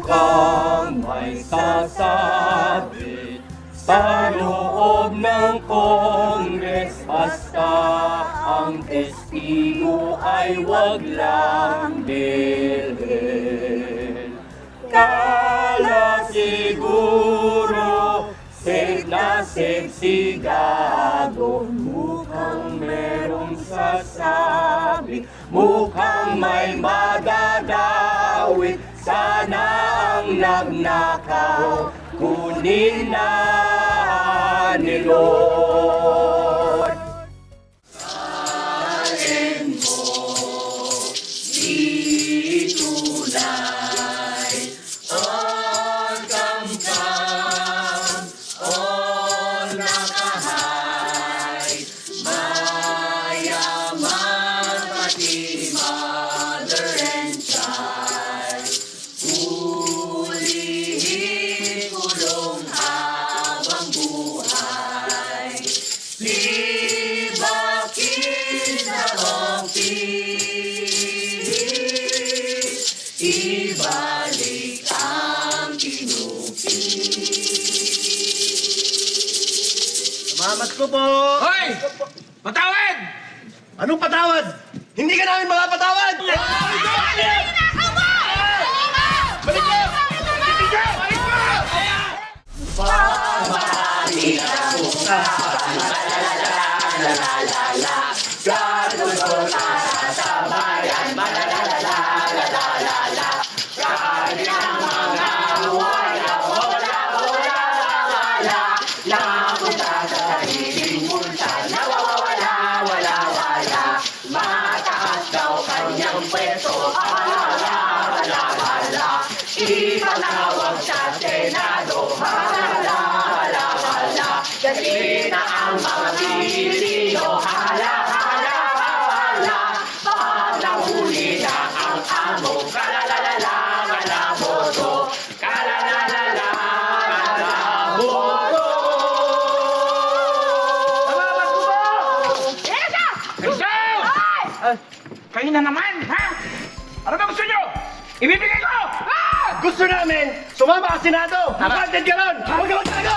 mukhang may sasabit sa loob ng Kongres. Basta ang testigo ay wag lang bilhin. Kala siguro safe na safe sigado. Mukhang merong sasabi, mukhang may madadawit. Sana ang nagnakaw kunin na ni Lord. Salin mo di tunay, on kamkam, on nakahay, mayaman pati mother and child. Ulihin kulong habang buhay, libakin sa office, ibalik ang tinupi. Salamat ko po! Hoy! Patawad! Anong patawad? Hindi ka namin makapatawad! Balik mo! Balik mo! Pamahali na buka, la-la-la-la-la-la-la-la. Gatulo para sa bayan, la-la-la-la-la-la-la-la. Kahit ang mga wala, wala-wala-wala, napunta sa sariling multa, nawawala, wala-wala. Mataas daw kanyang pwesto, hala-hala-hala-hala. Ipatawag sa Senado, hala-hala-hala-hala. Kasi na ang mga Pilipino, hala-hala-hala. Pag nahuli na ang amo, kalalalala-kalaboto, kalalalala-kalaboto. Salamat ko po! Gusto! Kayo na naman, ha? Ano ba gusto nyo? Ibibigay ko! Gusto namin sumama ka Senado! Appointed ka ron! Huwag ka magtago!